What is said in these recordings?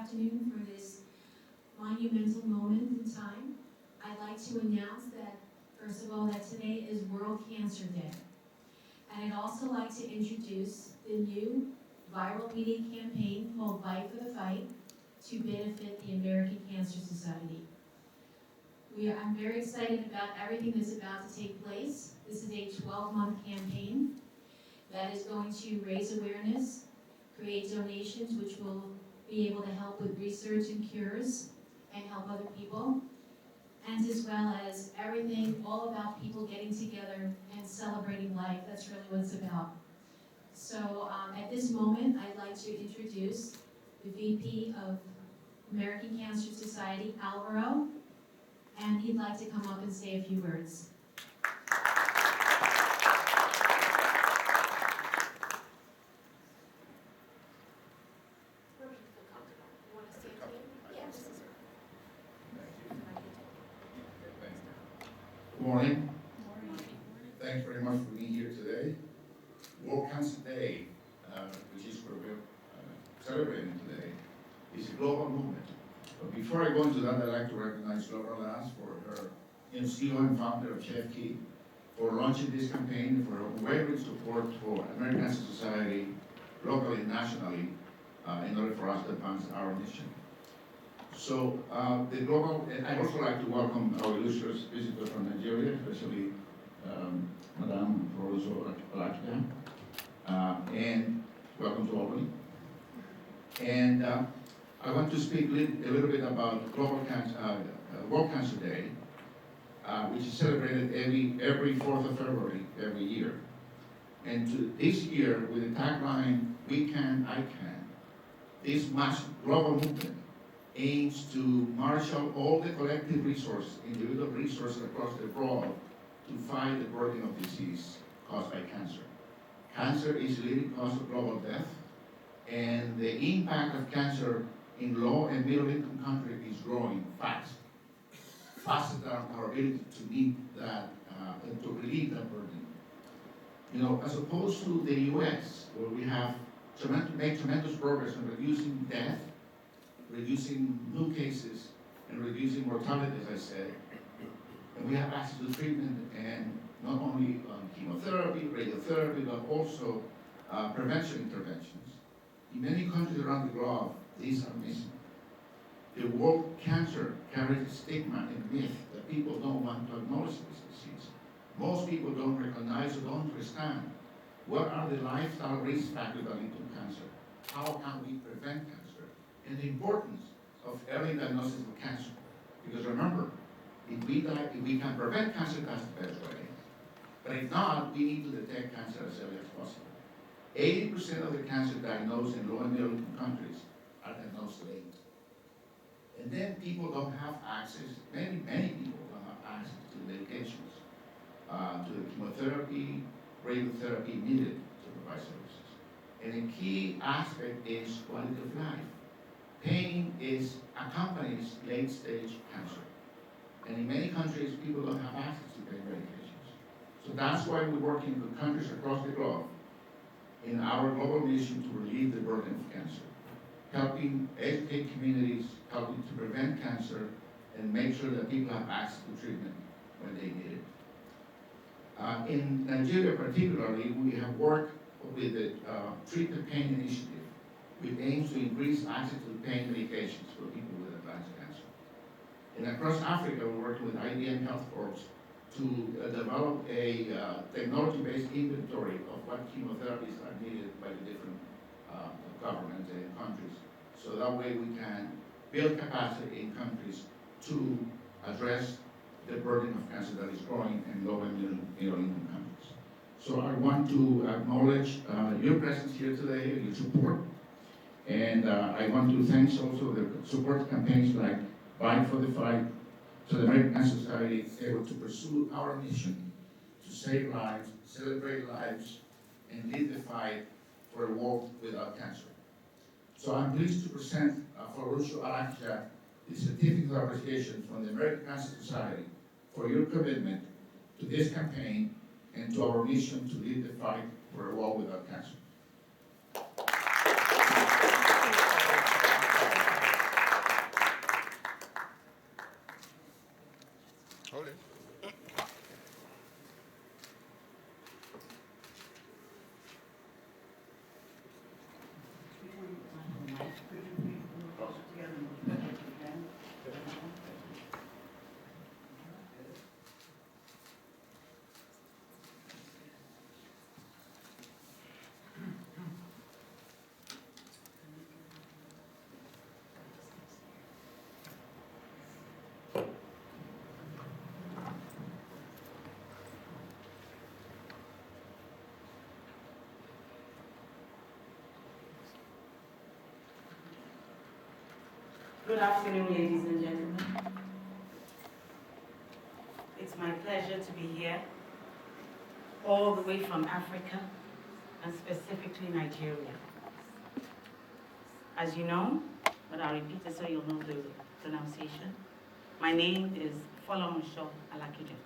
afternoon for this monumental moment in time. I'd like to announce that, first of all, that today is World Cancer Day. And I'd also like to introduce the new viral media campaign called Fight for the Fight to benefit the American Cancer Society. I'm very excited about everything that's about to take place. This is a 12-month campaign that is going to raise awareness, create donations, which will be able to help with research and cures and help other people, and as well as everything all about people getting together and celebrating life. That's really what it's about. So at this moment, I'd like to introduce the VP of American Cancer Society, Alvaro, and he'd like to come up and say a few words. Good morning. Thanks very much for being here today. World Cancer Day, which is what we're celebrating today, is a global movement. But before I go into that, I'd like to recognize Laura Lass for her CEO and founder of Chef Key, for launching this campaign, for her unwavering support for American Cancer Society, locally and nationally, in order for us to advance our mission. So I'd also like to welcome our illustrious visitors from Nigeria, especially Madame Rosso Alakida, and welcome to Albany. And I want to speak a little bit about World Cancer Day, which is celebrated every 4th of February every year. And this year, with the tagline, "We can, I can," this mass global movement aims to marshal all the collective resources, individual resources across the globe to fight the burden of disease caused by cancer. Cancer is the leading cause of global death, and the impact of cancer in low and middle income countries is growing fast, faster than our ability to meet that, and to relieve that burden. You know, as opposed to the US, where we have made tremendous progress in reducing death, reducing new cases, and reducing mortality, as I said. And we have access to treatment, and not only chemotherapy, radiotherapy, but also prevention interventions. In many countries around the globe, these are missing. The word cancer carries a stigma and myth that people don't want to acknowledge this disease. Most people don't recognize or don't understand what are the lifestyle risk factors that lead to cancer. How can we prevent cancer? And the importance of early diagnosis of cancer. Because remember, if we can prevent cancer, that's the best way. But if not, we need to detect cancer as early as possible. 80% of the cancer diagnosed in low and middle income countries are diagnosed late. And then people don't have access, many people don't have access to the medications, to the chemotherapy, radiotherapy needed to provide services. And a key aspect is quality of life. Pain accompanies late-stage cancer. And in many countries, people don't have access to pain medications. So that's why we're working with countries across the globe in our global mission to relieve the burden of cancer, helping educate communities, helping to prevent cancer, and make sure that people have access to treatment when they need it. In Nigeria particularly, we have worked with the Treat the Pain initiative, which aims to increase access to pain medications for people with advanced cancer. And across Africa, we're working with IBM Health Corps to develop a technology-based inventory of what chemotherapies are needed by the different governments and countries. So that way we can build capacity in countries to address the burden of cancer that is growing in low and middle income countries. So I want to acknowledge your presence here today, your support. And I want to thank also the support campaigns like Fight for the Fight, so the American Cancer Society is able to pursue our mission to save lives, celebrate lives, and lead the fight for a world without cancer. So I'm pleased to present Farrucho Alakida the certificate of appreciation from the American Cancer Society for your commitment to this campaign and to our mission to lead the fight for a world without cancer. Good afternoon, ladies and gentlemen. It's my pleasure to be here, all the way from Africa, and specifically Nigeria. As you know, but I'll repeat it so you'll know the pronunciation. My name is Folorunso Alakija.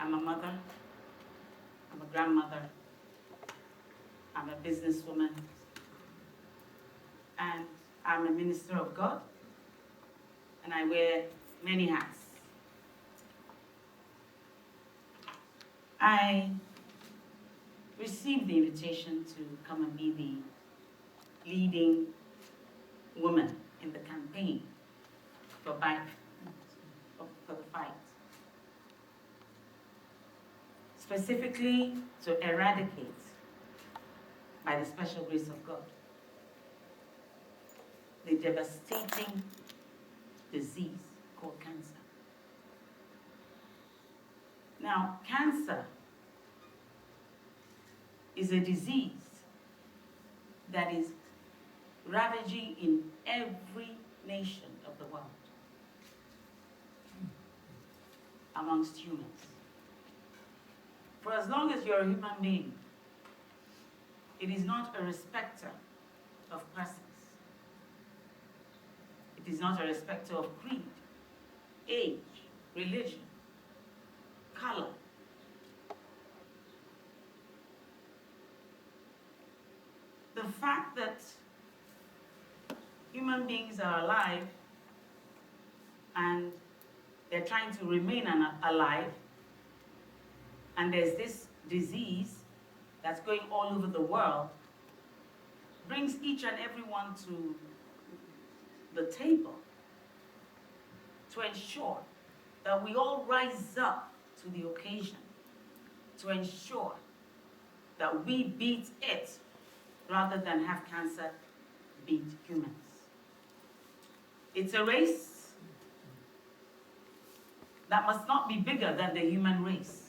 I'm a mother, I'm a grandmother, I'm a businesswoman, and I'm a minister of God, and I wear many hats. I received the invitation to come and be the leading woman in the campaign for the fight. Specifically to eradicate, by the special grace of God, the devastating disease called cancer. Now, cancer is a disease that is ravaging in every nation of the world amongst humans. For as long as you're a human being, it is not a respecter of persons. It is not a respecter of creed, age, religion, color. The fact that human beings are alive and they're trying to remain alive, and there's this disease that's going all over the world, brings each and every one to the table to ensure that we all rise up to the occasion, to ensure that we beat it rather than have cancer beat humans. It's a race that must not be bigger than the human race.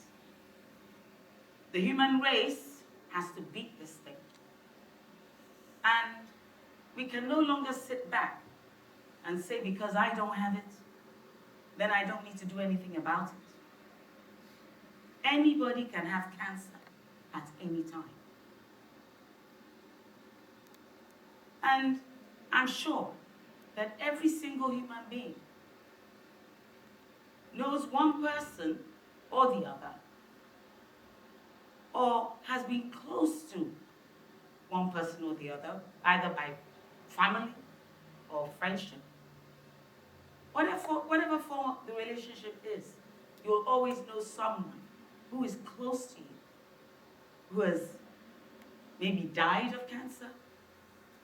The human race has to beat this thing. And we can no longer sit back and say, because I don't have it, then I don't need to do anything about it. Anybody can have cancer at any time. And I'm sure that every single human being knows one person or the other, or has been close to one person or the other, either by family or friendship. Whatever form the relationship is, you'll always know someone who is close to you, who has maybe died of cancer,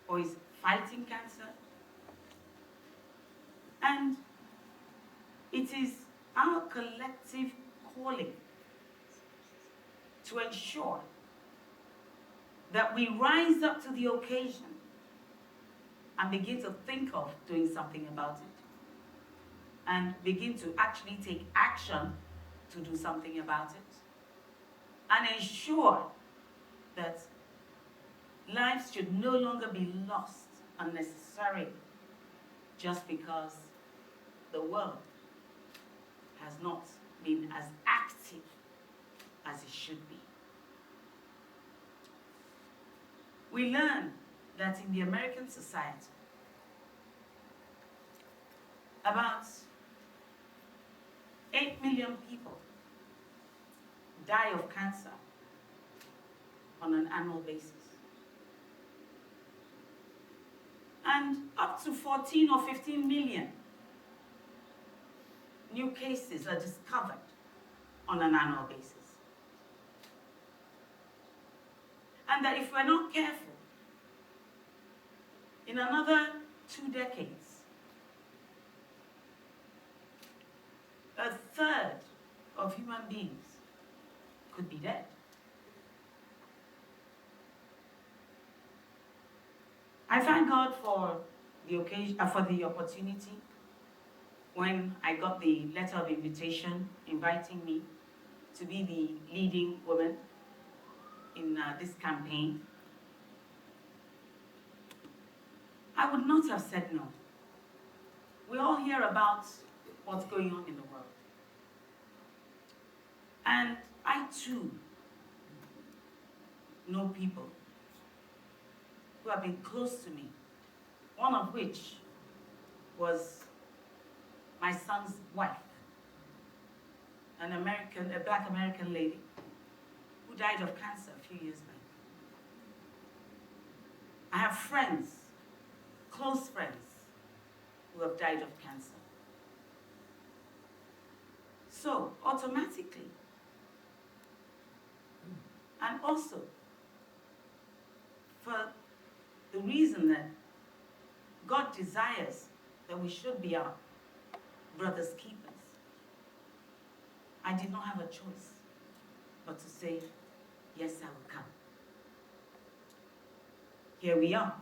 or is fighting cancer. And it is our collective calling to ensure that we rise up to the occasion and begin to think of doing something about it, and begin to actually take action to do something about it, and ensure that lives should no longer be lost unnecessarily just because the world has not been as active as it should be. We learn that in the American society, about 8 million people die of cancer on an annual basis. And up to 14 or 15 million new cases are discovered on an annual basis. And that if we're not careful, in another 2 decades, a third of human beings could be dead. I thank God for the occasion, for the opportunity when I got the letter of invitation inviting me to be the leading woman in this campaign. I would not have said no. about what's going on in the world. And I too know people who have been close to me, one of which was my son's wife, a black American lady who died of cancer a few years back. I have friends, close friends, who have died of cancer. So, automatically, and also for the reason that God desires that we should be our brother's keepers, I did not have a choice but to say, yes, I will come. Here we are.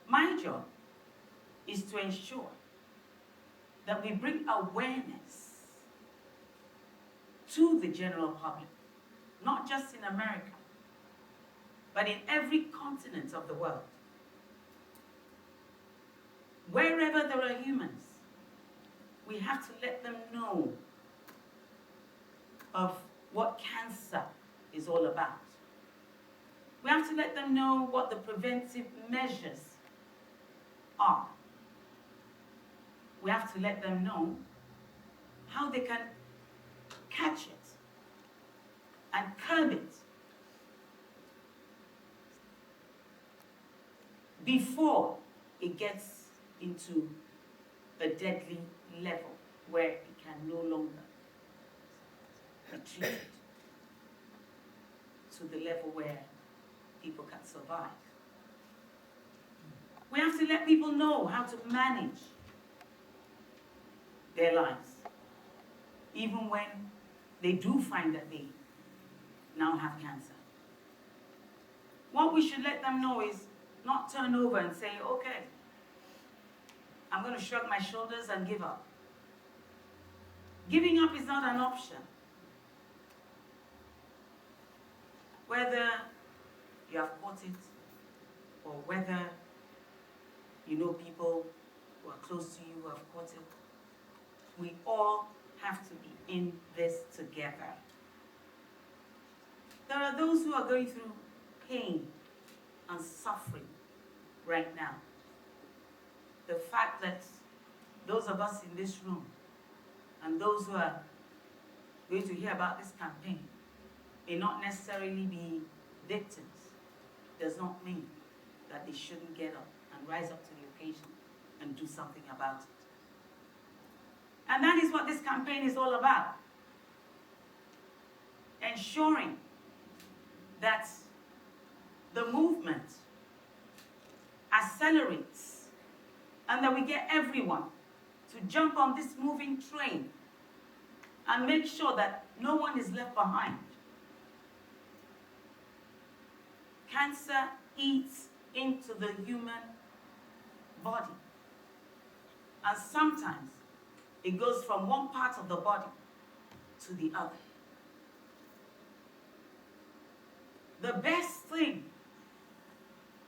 My job is to ensure that we bring awareness to the general public, not just in America, but in every continent of the world. Wherever there are humans, we have to let them know of what cancer is all about. We have to let them know what the preventive measures are. We have to let them know how they can catch it and curb it before it gets into a deadly level where it can no longer be treated to the level where people can survive. We have to let people know how to manage their lives, even when they do find that they now have cancer. What we should let them know is not turn over and say, okay, I'm going to shrug my shoulders and give up. Giving up is not an option. Whether you have caught it or whether you know people who are close to you who have caught it, we all have to be in this together. There are those who are going through pain and suffering right now. The fact that those of us in this room and those who are going to hear about this campaign may not necessarily be victims does not mean that they shouldn't get up and rise up to the occasion and do something about it. And that is what this campaign is all about. Ensuring that the movement accelerates and that we get everyone to jump on this moving train and make sure that no one is left behind. Cancer eats into the human body. And sometimes it goes from one part of the body to the other. The best thing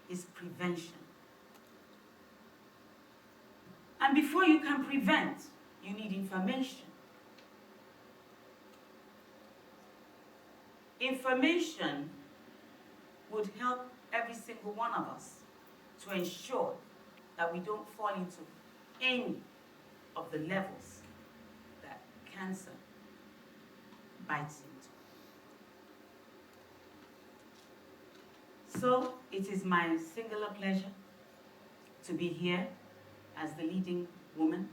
is prevention. And before you can prevent, you need information. Information would help every single one of us to ensure that we don't fall into any of the levels that cancer bites into. So it is my singular pleasure to be here as the leading woman.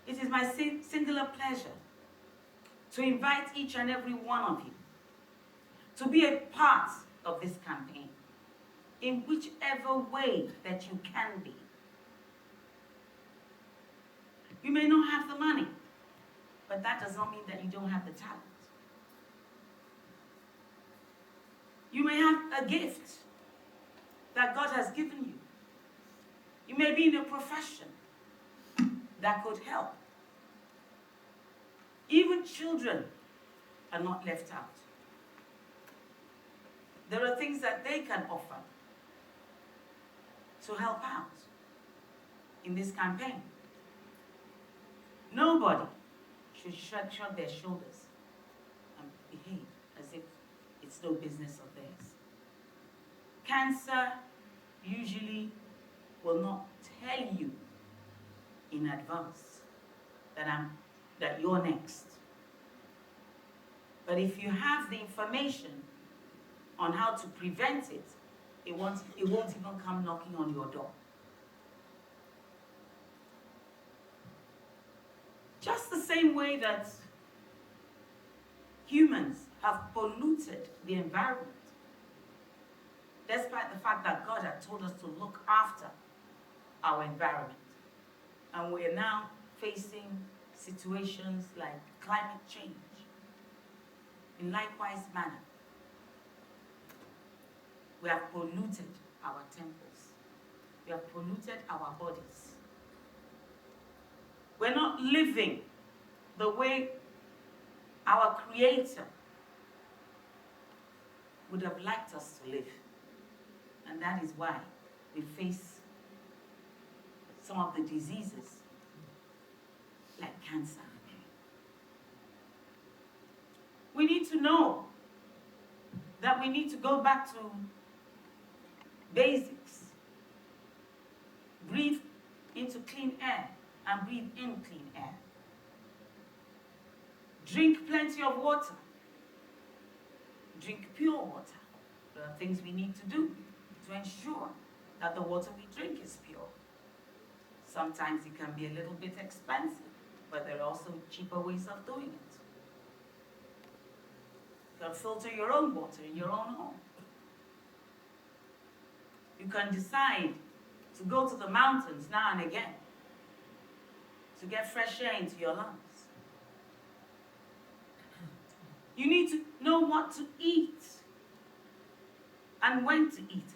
It is my singular pleasure to invite each and every one of you to be a part of this campaign in whichever way that you can be. You may not have the money, but that does not mean that you don't have the talent. You may have a gift that God has given you. You may be in a profession that could help. Even children are not left out. There are things that they can offer. to help out in this campaign. Nobody should shrug their shoulders and behave as if it's no business of theirs. Cancer usually will not tell you in advance that you're next. But if you have the information on how to prevent it, it won't even come knocking on your door. Just the same way that humans have polluted the environment, despite the fact that God had told us to look after our environment. And we're now facing situations like climate change. In likewise manner, we have polluted our temples. We have polluted our bodies. We're not living the way our Creator would have liked us to live. And that is why we face some of the diseases like cancer. We need to know that we need to go back to basics. Breathe into clean air and breathe in clean air. Drink plenty of water. Drink pure water. There are things we need to do to ensure that the water we drink is pure. Sometimes it can be a little bit expensive, but there are also cheaper ways of doing it. You can filter your own water in your own home. You can decide to go to the mountains now and again to get fresh air into your lungs. You need to know what to eat and when to eat it.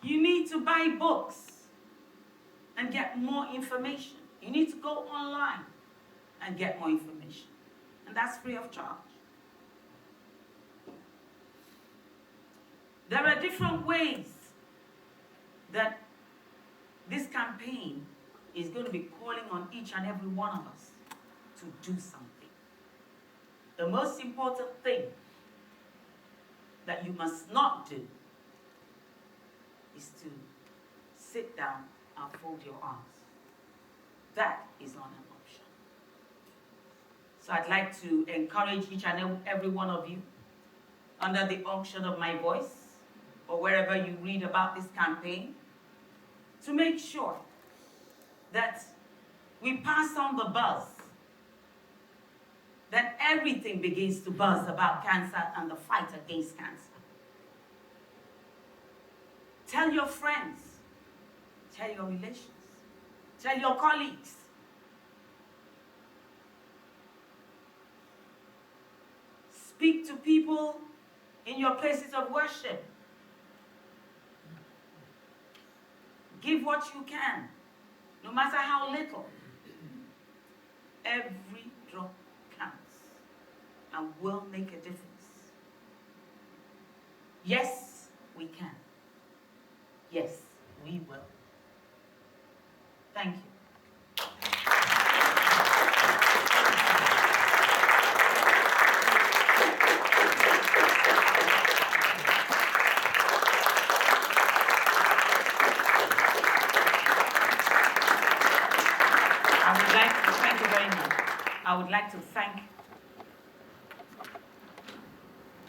You need to buy books and get more information. You need to go online and get more information. And that's free of charge. There are different ways that this campaign is going to be calling on each and every one of us to do something. The most important thing that you must not do is to sit down and fold your arms. That is not an option. So I'd like to encourage each and every one of you, under the unction of my voice, or wherever you read about this campaign, to make sure that we pass on the buzz, that everything begins to buzz about cancer and the fight against cancer. Tell your friends, tell your relations, tell your colleagues. Speak to people in your places of worship. Give what you can, no matter how little. Every drop counts and will make a difference. Yes, we can. Yes, we will. Thank you. I would like to thank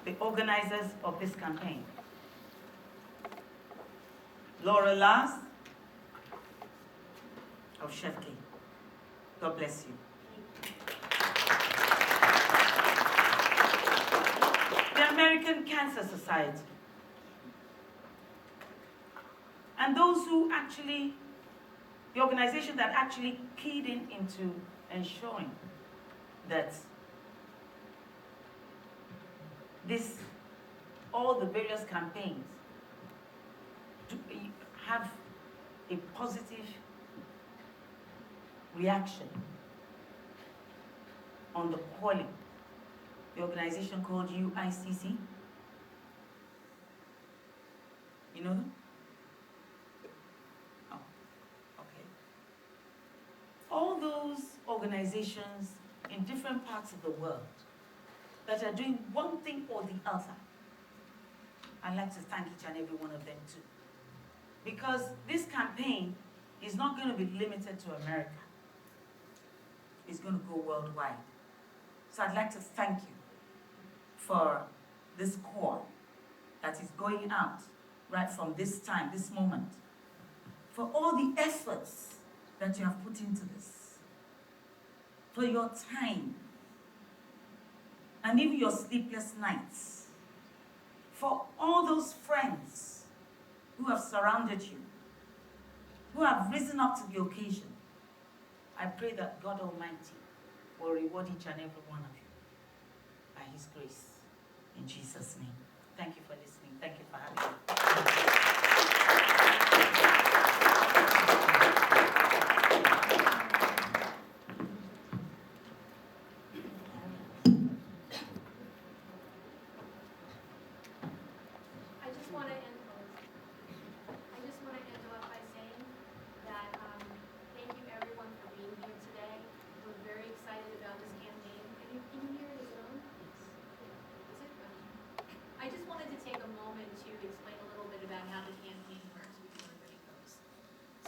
the organizers of this campaign. Laura Lars of Chef King. God bless you. The American Cancer Society. And those who actually, the organization that actually keyed into ensuring that all the various campaigns have a positive reaction on the calling. The organization called UICC, You know them? Oh, okay. All those organizations in different parts of the world that are doing one thing or the other, I'd like to thank each and every one of them too. Because this campaign is not going to be limited to America. It's going to go worldwide. So I'd like to thank you for this call that is going out right from this time, this moment, for all the efforts that you have put into this, for your time, and even your sleepless nights, for all those friends who have surrounded you, who have risen up to the occasion. I pray that God Almighty will reward each and every one of you by His grace. In Jesus' name. Thank you for listening. Thank you for having me. I just want to end off by saying that thank you everyone for being here today. We're very excited about this campaign. Can you hear it as well? Is it? I just wanted to take a moment to explain a little bit about how the campaign works before everybody goes.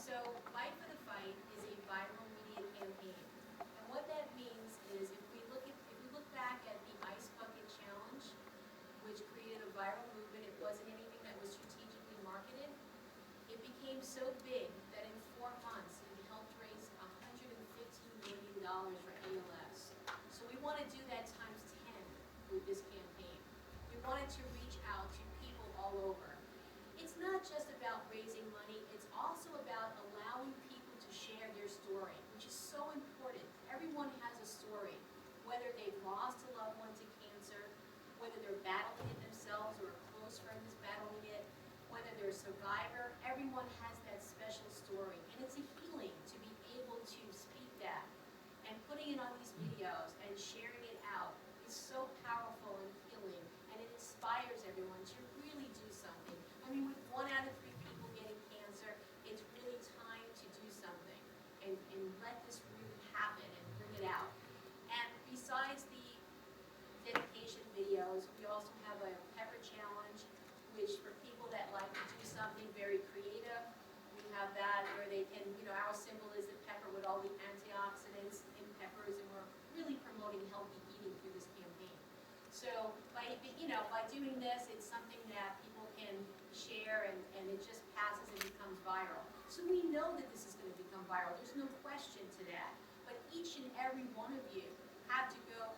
So, Fight for the Fight is a viral media campaign. And what that means is if we look back at the Ice Bucket Challenge, which created a viral movement, it wasn't anything that was strategically marketed. It became so big that in 4 months it helped raise $115 million for ALS. So we want to do that times 10 with this campaign. We wanted to reach out to people all over. It's not just about raising money, it's also about allowing people to share their story, which is so important. Everyone has a story, whether they've lost a loved one to cancer, whether they're battling it themselves or a close friend is battling it, whether they're a survivor, everyone has that special story. And it's a healing to be able to speak that. And putting it on these videos and sharing it out is so powerful and healing, and it inspires everyone to really do something. I mean, with 1 out of 3 people getting cancer, it's really time to do something and let this really happen and bring it out. And besides the dedication videos, we also have a pepper challenge, which for people that like to do something very creative, we have that where they can, our symbol is the pepper with all the antioxidants in peppers, and we're really promoting healthy eating through this campaign. So by doing this, it's something that people can share and it just passes and becomes viral. So we know that this is going to become viral. There's no question to that. But each and every one of you have to go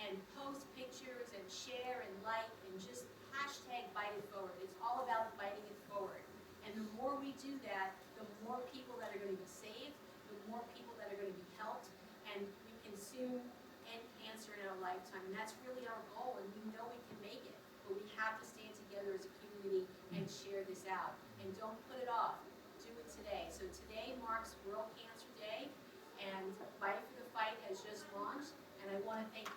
and post pictures and share and like and just hashtag Fight It Forward. It's all about fighting it forward. And the more we do that, the more people that are going to be saved, the more people that are going to be helped, and we can soon end cancer in our lifetime. And that's really our goal, and we know we can make it. But we have to stand together as a community and share this out. And don't put it off. Do it today. So today marks World Cancer Day, and Fight for the Fight has just launched. And I want to thank